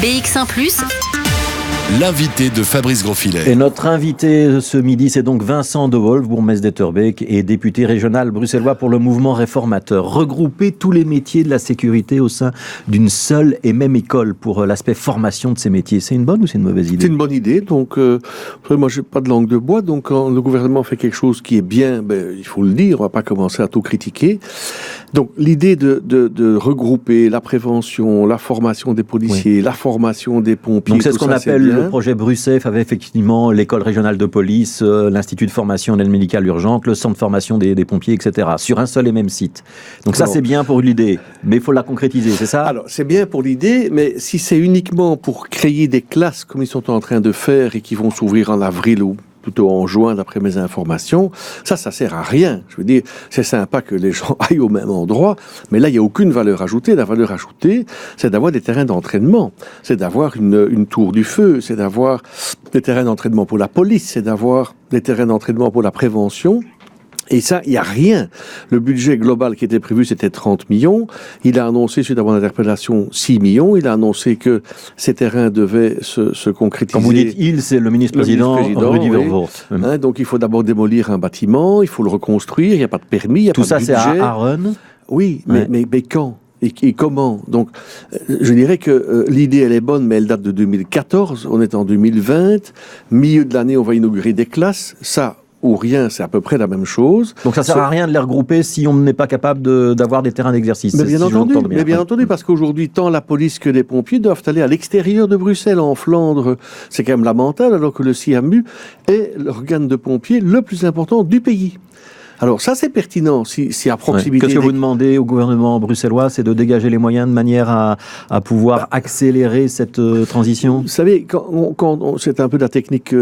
BX1 +, l'invité de Fabrice Grosfilet. Et notre invité ce midi, c'est donc Vincent De Wolf, bourgmestre d'Etterbeek et député régional bruxellois pour le mouvement réformateur. Regrouper tous les métiers de la sécurité au sein d'une seule et même école pour l'aspect formation de ces métiers, c'est une bonne ou c'est une mauvaise idée ? C'est une bonne idée. Donc, moi, j'ai pas de langue de bois. Donc, quand le gouvernement fait quelque chose qui est bien, il faut le dire. On va pas commencer à tout critiquer. Donc, l'idée de regrouper la prévention, la formation des policiers, la formation des pompiers. Donc, c'est ce qu'on appelle le projet Bruxelles, avait effectivement l'école régionale de police, l'institut de formation en aide médicale urgente, le centre de formation des pompiers, etc. Sur un seul et même site. Donc ça, c'est bien pour l'idée, mais il faut la concrétiser, c'est ça ? Alors, c'est bien pour l'idée, mais si c'est uniquement pour créer des classes comme ils sont en train de faire et qui vont s'ouvrir en avril ou plutôt en juin, d'après mes informations, ça sert à rien. Je veux dire, c'est sympa que les gens aillent au même endroit, mais là, il n'y a aucune valeur ajoutée. La valeur ajoutée, c'est d'avoir des terrains d'entraînement, c'est d'avoir une tour du feu, c'est d'avoir des terrains d'entraînement pour la police, c'est d'avoir des terrains d'entraînement pour la prévention. Et ça, il n'y a rien. Le budget global qui était prévu, c'était 30 millions. Il a annoncé, suite à mon interpellation, 6 millions. Il a annoncé que ces terrains devaient se concrétiser. Quand vous dites « il », c'est le ministre-président Rudy Vervoort. Donc, il faut d'abord démolir un bâtiment, il faut le reconstruire, il n'y a pas de permis, il n'y a pas de budget. Tout ça, c'est à Aaron ? Oui, mais quand ? Et comment ? Donc, je dirais que l'idée, elle est bonne, mais elle date de 2014. On est en 2020. Milieu de l'année, on va inaugurer des classes. Ça ou rien, c'est à peu près la même chose. Donc ça sert à rien de les regrouper si on n'est pas capable d'avoir des terrains d'exercice. Mais bien entendu, parce qu'aujourd'hui, tant la police que les pompiers doivent aller à l'extérieur de Bruxelles, en Flandre. C'est quand même lamentable, alors que le CIAMU est l'organe de pompiers le plus important du pays. Alors ça, c'est pertinent, si à proximité... Qu'est-ce que vous demandez au gouvernement bruxellois, c'est de dégager les moyens de manière à pouvoir accélérer cette transition ? Vous savez, c'est un peu la technique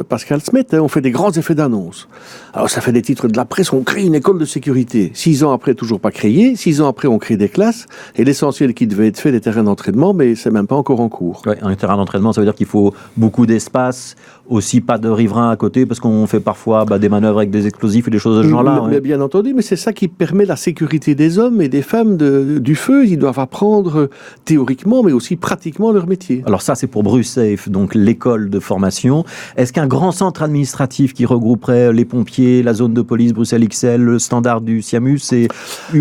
Pascal Smet, on fait des grands effets d'annonce. Alors ça fait des titres de la presse, on crée une école de sécurité. 6 ans après, toujours pas créé. 6 ans après, on crée des classes. Et l'essentiel qui devait être fait, des terrains d'entraînement, mais c'est même pas encore en cours. Ouais, un terrain d'entraînement, ça veut dire qu'il faut beaucoup d'espace, aussi pas de riverains à côté, parce qu'on fait parfois des manœuvres avec des explosifs et des choses de ce genre. Mais bien entendu, mais c'est ça qui permet la sécurité des hommes et des femmes du feu. Ils doivent apprendre théoriquement, mais aussi pratiquement leur métier. Alors ça, c'est pour Bruxelles, donc l'école de formation. Est-ce qu'un grand centre administratif qui regrouperait les pompiers, la zone de police Bruxelles XL, le standard du SIAMU, c'est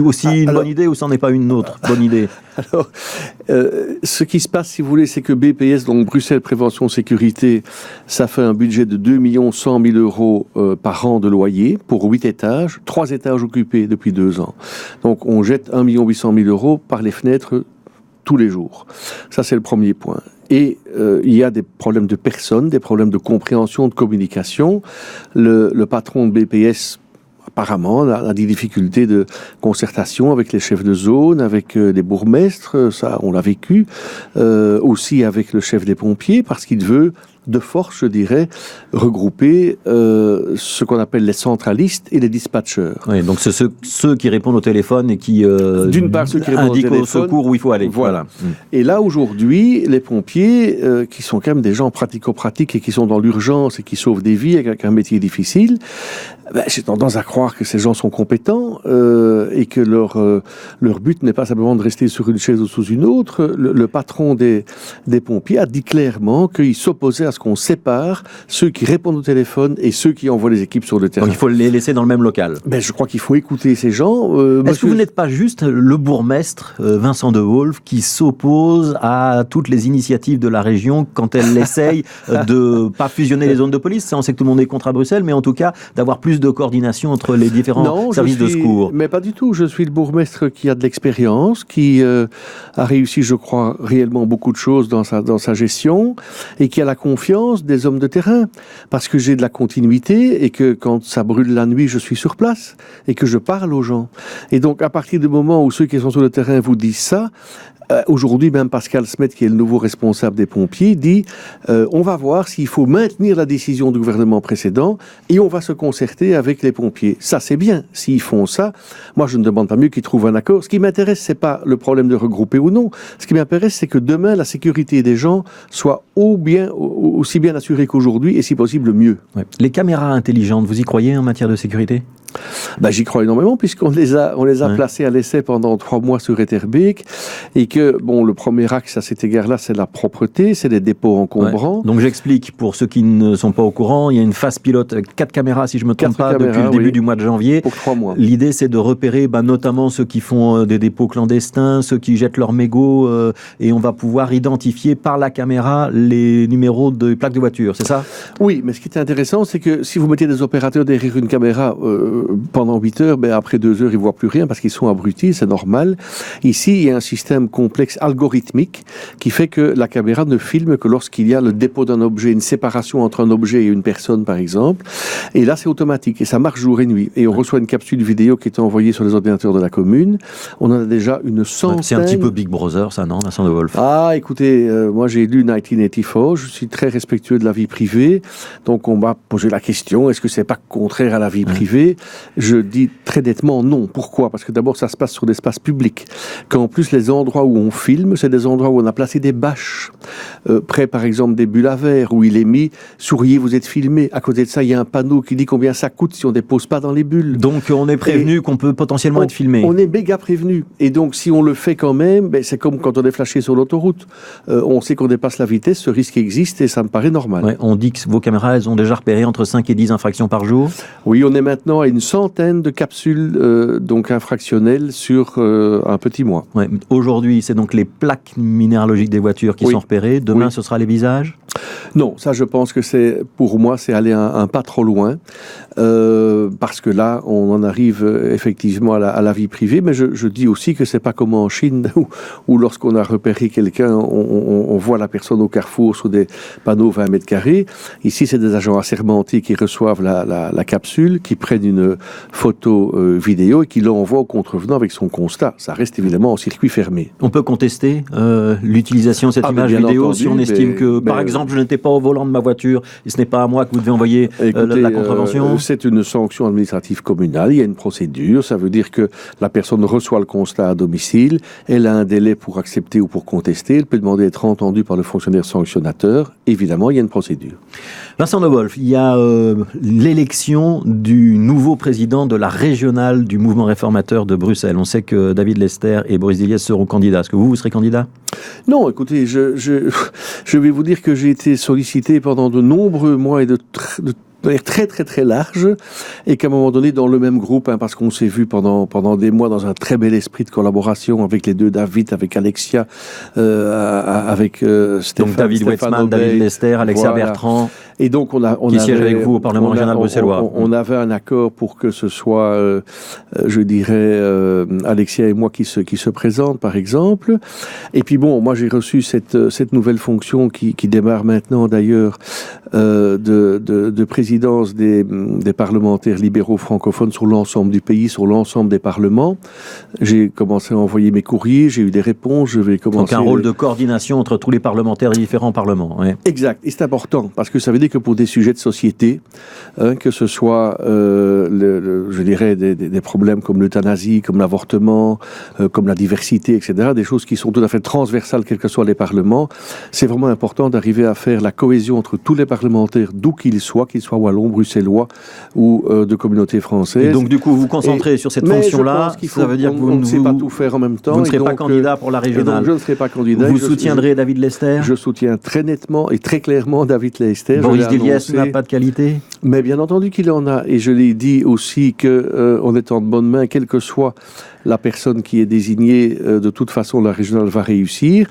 aussi une bonne idée ou c'en est pas une autre bonne idée ? Alors, ce qui se passe, si vous voulez, c'est que BPS, donc Bruxelles Prévention Sécurité, ça fait un budget de 2 100 000 euros par an de loyer pour 8 étages, 3 étages occupés depuis 2 ans. Donc, on jette 1 800 000 euros par les fenêtres tous les jours. Ça, c'est le premier point. Et il y a des problèmes de personnes, des problèmes de compréhension, de communication. Le patron de BPS, apparemment, on a des difficultés de concertation avec les chefs de zone, avec les bourgmestres, ça on l'a vécu, aussi avec le chef des pompiers, parce qu'il veut, de force, je dirais, regrouper ce qu'on appelle les centralistes et les dispatchers. Oui, donc c'est ceux qui répondent au téléphone et qui d'une part, ceux qui indiquent au secours où il faut aller. Voilà. Et là, aujourd'hui, les pompiers, qui sont quand même des gens pratico-pratiques et qui sont dans l'urgence et qui sauvent des vies avec un métier difficile, j'ai tendance à croire que ces gens sont compétents et que leur but n'est pas simplement de rester sur une chaise ou sous une autre. Le patron des pompiers a dit clairement qu'il s'opposait à ce qu'on sépare ceux qui répondent au téléphone et ceux qui envoient les équipes sur le terrain. Donc il faut les laisser dans le même local. Je crois qu'il faut écouter ces gens. Est-ce que vous n'êtes pas juste le bourgmestre Vincent De Wolf qui s'oppose à toutes les initiatives de la région quand elle essaye de pas fusionner les zones de police ? Ça, on sait que tout le monde est contre à Bruxelles, mais en tout cas d'avoir plus de coordination entre les différents services de secours. Mais pas du tout. Je suis le bourgmestre qui a de l'expérience, qui a réussi, je crois, réellement beaucoup de choses dans sa gestion et qui a la confiance des hommes de terrain. Parce que j'ai de la continuité et que quand ça brûle la nuit, je suis sur place et que je parle aux gens. Et donc, à partir du moment où ceux qui sont sur le terrain vous disent ça, aujourd'hui, même Pascal Smet, qui est le nouveau responsable des pompiers, dit on va voir s'il faut maintenir la décision du gouvernement précédent et on va se concerter avec les pompiers. Ça, c'est bien. S'ils font ça, moi, je ne demande pas mieux qu'ils trouvent un accord. Ce qui m'intéresse, c'est pas le problème de regrouper ou non. Ce qui m'intéresse, c'est que demain, la sécurité des gens soit aussi bien assurée qu'aujourd'hui et si possible mieux. Ouais. Les caméras intelligentes, vous y croyez en matière de sécurité ? J'y crois énormément, puisqu'on les a placés à l'essai pendant 3 mois sur Etterbeek, et que, le premier axe à cet égard-là, c'est la propreté, c'est les dépôts encombrants. Ouais. Donc j'explique, pour ceux qui ne sont pas au courant, il y a une phase pilote avec 4 caméras, si je ne me trompe pas, depuis le début du mois de janvier. Pour 3 mois. L'idée, c'est de repérer notamment ceux qui font des dépôts clandestins, ceux qui jettent leurs mégots, et on va pouvoir identifier par la caméra les numéros de plaques de voiture, c'est ça? Oui, mais ce qui est intéressant, c'est que si vous mettez des opérateurs derrière une caméra pendant 8 heures, après 2 heures, ils ne voient plus rien parce qu'ils sont abrutis, c'est normal. Ici, il y a un système complexe algorithmique qui fait que la caméra ne filme que lorsqu'il y a le dépôt d'un objet, une séparation entre un objet et une personne, par exemple. Et là, c'est automatique et ça marche jour et nuit. Et on reçoit une capsule vidéo qui est envoyée sur les ordinateurs de la commune. On en a déjà une centaine. C'est un petit peu Big Brother, ça, non, Vincent de Wolf? Ah, écoutez, moi j'ai lu 1984, je suis très respectueux de la vie privée, donc on m'a posé la question, est-ce que c'est pas contraire à la vie privée? Je dis très nettement non. Pourquoi? Parce que d'abord, ça se passe sur l'espace public. Qu'en plus, les endroits où on filme, c'est des endroits où on a placé des bâches, près par exemple des bulles à verre, où il est mis « Souriez, vous êtes filmé ». À côté de ça, il y a un panneau qui dit combien ça coûte si on ne dépose pas dans les bulles. Donc on est prévenu qu'on peut potentiellement être filmé. On est méga prévenu. Et donc, si on le fait quand même, c'est comme quand on est flashé sur l'autoroute. On sait qu'on dépasse la vitesse, ce risque existe et ça me paraît normal. Ouais, on dit que vos caméras, elles ont déjà repéré entre 5 et 10 infractions par jour. Oui, on est maintenant à une centaine de capsules infractionnelles sur un petit mois. Ouais. Aujourd'hui, c'est donc les plaques minéralogiques des voitures qui sont repérées. Demain, ce sera les visages? Non, ça je pense que pour moi, c'est aller un pas trop loin. Parce que là, on en arrive effectivement à la vie privée. Mais je dis aussi que c'est pas comme en Chine où lorsqu'on a repéré quelqu'un, on voit la personne au carrefour sur des panneaux 20 mètres carrés. Ici, c'est des agents assermentés qui reçoivent la capsule, qui prennent une photo vidéo et qui l'envoient au contrevenant avec son constat. Ça reste évidemment en circuit fermé. On peut contester l'utilisation de cette image vidéo entendu, si on estime que, par exemple, je n'étais pas au volant de ma voiture et ce n'est pas à moi que vous devez envoyer la contravention? C'est une sanction administrative communale, il y a une procédure, ça veut dire que la personne reçoit le constat à domicile, elle a un délai pour accepter ou pour contester, elle peut demander d'être entendue par le fonctionnaire sanctionnateur, évidemment il y a une procédure. Vincent de Wolf, il y a l'élection du nouveau président de la régionale du mouvement réformateur de Bruxelles. On sait que David Lester et Boris Diliès seront candidats. Est-ce que vous serez candidat? Non, écoutez, je vais vous dire que j'ai été sollicité pendant de nombreux mois et de très très très large, et qu'à un moment donné dans le même groupe, parce qu'on s'est vu pendant des mois dans un très bel esprit de collaboration avec les deux David, avec Alexia, avec Stéphane. Donc David Wetzmann, David Lester, Alexia Bertrand. Et donc qui siège avec vous au Parlement régional bruxellois. On avait un accord pour que ce soit, je dirais, Alexia et moi qui se présentent, par exemple. Et puis moi j'ai reçu cette nouvelle fonction qui démarre maintenant d'ailleurs de présidence des parlementaires libéraux francophones sur l'ensemble du pays, sur l'ensemble des parlements. J'ai commencé à envoyer mes courriers, j'ai eu des réponses, je vais commencer... Donc un rôle de coordination entre tous les parlementaires des différents parlements. Ouais. Exact, et c'est important, parce que ça veut dire que pour des sujets de société, que ce soit, je dirais, des problèmes comme l'euthanasie, comme l'avortement, comme la diversité, etc., des choses qui sont tout à fait transversales, quels que soient les parlements, c'est vraiment important d'arriver à faire la cohésion entre tous les parlementaires, d'où qu'ils soient wallons, bruxellois ou de communauté française. Et donc du coup, vous vous concentrez sur cette fonction-là, ça veut dire que vous ne sait pas tout faire en même temps. Vous ne serez pas candidat pour la régionale. Donc je ne serai pas candidat. Vous soutiendrez David Lester? Je soutiens très nettement et très clairement David Lester. Boris Diliès n'a pas de qualité? Mais bien entendu qu'il en a. Et je l'ai dit aussi qu'on est en de bonnes mains, quelle que soit la personne qui est désignée, de toute façon, la régionale va réussir.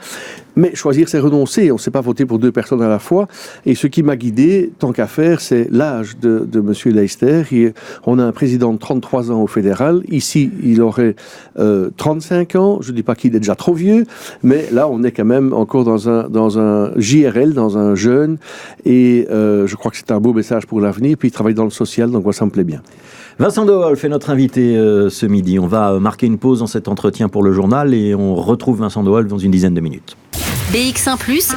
Mais choisir, c'est renoncer. On ne sait pas voter pour 2 personnes à la fois. Et ce qui m'a guidé, tant qu'à faire, c'est l'âge de M. Lester. On a un président de 33 ans au fédéral. Ici, il aurait 35 ans. Je ne dis pas qu'il est déjà trop vieux, mais là, on est quand même encore dans un JRL, dans un jeune. Et je crois que c'est un beau message pour l'avenir. Puis il travaille dans le social, donc moi, ça me plaît bien. Vincent de Wolf est notre invité ce midi. On va marquer une pause dans cet entretien pour le journal et on retrouve Vincent de Wolf dans une dizaine de minutes. BX1+,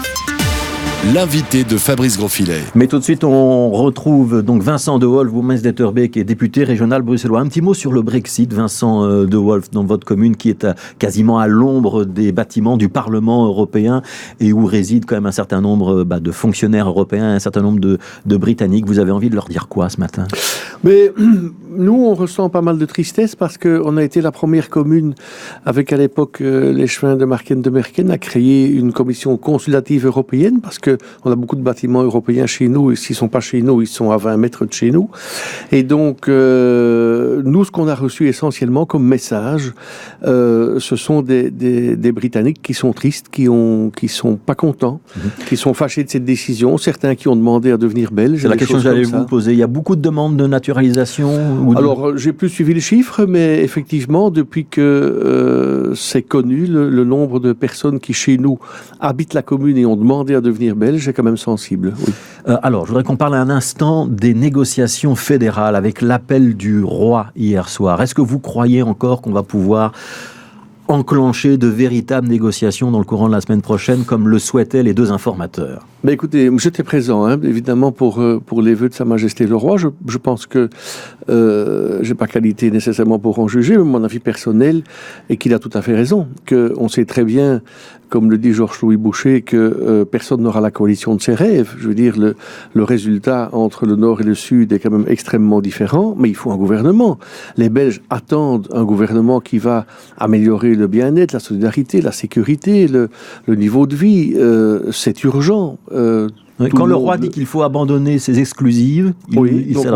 L'invité de Fabrice Grosfilet. Mais tout de suite, on retrouve donc Vincent De Wolf, bourgmestre d'Etterbeek, qui est député régional bruxellois. Un petit mot sur le Brexit, Vincent De Wolf, dans votre commune qui est quasiment à l'ombre des bâtiments du Parlement européen et où résident quand même un certain nombre de fonctionnaires européens, un certain nombre de Britanniques. Vous avez envie de leur dire quoi ce matin ? Mais nous, on ressent pas mal de tristesse parce qu'on a été la première commune, avec à l'époque les chemins de Marken de Merken, à créer une commission consultative européenne parce qu'on a beaucoup de bâtiments européens chez nous et s'ils ne sont pas chez nous, ils sont à 20 mètres de chez nous. Et donc, nous, ce qu'on a reçu essentiellement comme message, ce sont des Britanniques qui sont tristes, qui sont pas contents, qui sont fâchés de cette décision, certains qui ont demandé à devenir belges. C'est la question que j'allais vous poser. Il y a beaucoup de demandes de naturalisation Alors, j'ai plus suivi les chiffres, mais effectivement, depuis que c'est connu, le nombre de personnes qui, chez nous, habitent la commune et ont demandé à devenir belges est quand même sensible. Oui. Alors, je voudrais qu'on parle un instant des négociations fédérales avec l'appel du roi hier soir. Est-ce que vous croyez encore qu'on va pouvoir enclencher de véritables négociations dans le courant de la semaine prochaine, comme le souhaitaient les deux informateurs? Mais écoutez, j'étais présent, évidemment, pour les vœux de Sa Majesté le Roi. Je pense que j'ai pas qualité nécessairement pour en juger, mais mon avis personnel est qu'il a tout à fait raison. On sait très bien, comme le dit Georges-Louis Boucher, que personne n'aura la coalition de ses rêves. Je veux dire, le résultat entre le Nord et le Sud est quand même extrêmement différent, mais il faut un gouvernement. Les Belges attendent un gouvernement qui va améliorer le bien-être, la solidarité, la sécurité, le niveau de vie. C'est urgent. Quand le roi dit qu'il faut abandonner ses exclusives,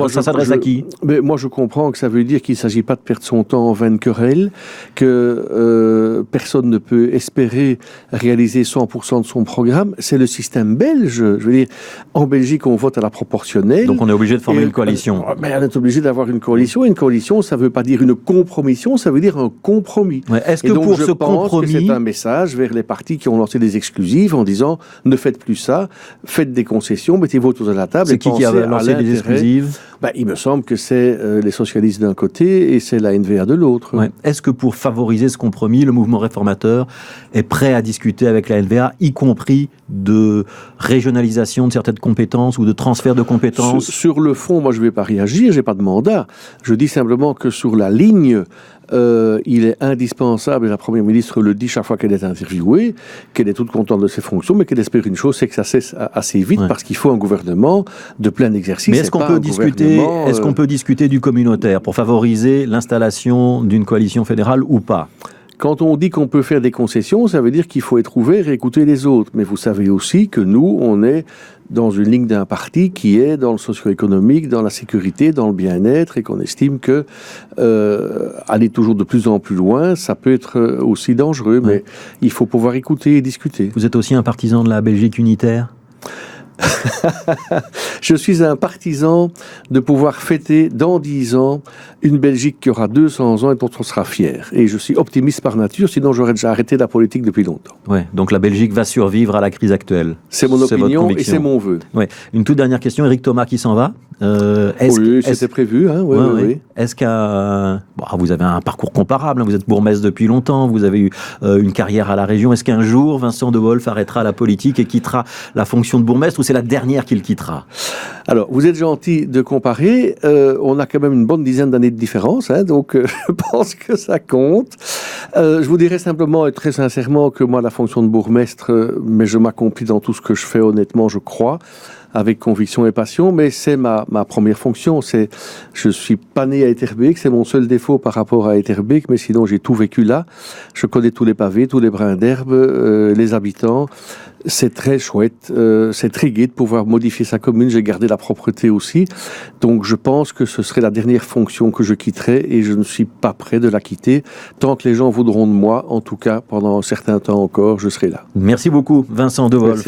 ça s'adresse à qui? Mais moi, je comprends que ça veut dire qu'il ne s'agit pas de perdre son temps en vaines querelles, que personne ne peut espérer réaliser 100% de son programme. C'est le système belge. Je veux dire, en Belgique, on vote à la proportionnelle. Donc on est obligé de former une coalition. Mais on est obligé d'avoir une coalition. Une coalition, ça ne veut pas dire une compromission, ça veut dire un compromis. Ouais, est-ce que pour ce compromis, c'est un message vers les partis qui ont lancé des exclusives en disant ne faites plus ça, faites des concessions, mettez-vous autour de la table. C'est qui a lancé les exclusives? Il me semble que c'est les socialistes d'un côté et c'est la NVA de l'autre. Ouais. Est-ce que pour favoriser ce compromis, le mouvement réformateur est prêt à discuter avec la NVA, y compris de régionalisation de certaines compétences ou de transfert de compétences? Sur le fond, moi je ne vais pas réagir, je n'ai pas de mandat. Je dis simplement que sur la ligne, il est indispensable, et la Première ministre le dit chaque fois qu'elle est interviewée, qu'elle est toute contente de ses fonctions, mais qu'elle espère une chose, c'est que ça cesse assez vite, parce qu'il faut un gouvernement de plein exercice. Mais est-ce qu'on peut discuter du communautaire pour favoriser l'installation d'une coalition fédérale ou pas? Quand on dit qu'on peut faire des concessions, ça veut dire qu'il faut être ouvert et écouter les autres. Mais vous savez aussi que nous, on est dans une ligne d'un parti qui est dans le socio-économique, dans la sécurité, dans le bien-être, et qu'on estime que aller toujours de plus en plus loin, ça peut être aussi dangereux. Mais il faut pouvoir écouter et discuter. Vous êtes aussi un partisan de la Belgique unitaire? Je suis un partisan de pouvoir fêter dans 10 ans une Belgique qui aura 200 ans et dont on sera fier. Et je suis optimiste par nature, sinon j'aurais déjà arrêté la politique depuis longtemps. Ouais, donc la Belgique va survivre à la crise actuelle. C'est mon opinion et c'est mon vœu. Ouais. Une toute dernière question, Éric Thomas qui s'en va. Oui, c'était prévu. Oui. Est-ce vous avez un parcours comparable, vous êtes bourgmestre depuis longtemps, vous avez eu une carrière à la région. Est-ce qu'un jour, Vincent De Wolf arrêtera la politique et quittera la fonction de bourgmestre, ou c'est la dernière qu'il quittera? Alors, vous êtes gentil de comparer. On a quand même une bonne dizaine d'années de différence, donc je pense que ça compte. Je vous dirais simplement et très sincèrement que moi, la fonction de bourgmestre, mais je m'accomplis dans tout ce que je fais, honnêtement, je crois, avec conviction et passion, mais c'est ma première fonction. Je suis pas né à Etterbeek, c'est mon seul défaut par rapport à Etterbeek, mais sinon j'ai tout vécu là. Je connais tous les pavés, tous les brins d'herbe, les habitants. C'est très chouette, c'est très gai de pouvoir modifier sa commune. J'ai gardé la propreté aussi, donc je pense que ce serait la dernière fonction que je quitterai et je ne suis pas prêt de la quitter tant que les gens voudront de moi. En tout cas, pendant un certain temps encore, je serai là. Merci beaucoup, Vincent De Wolf. Merci.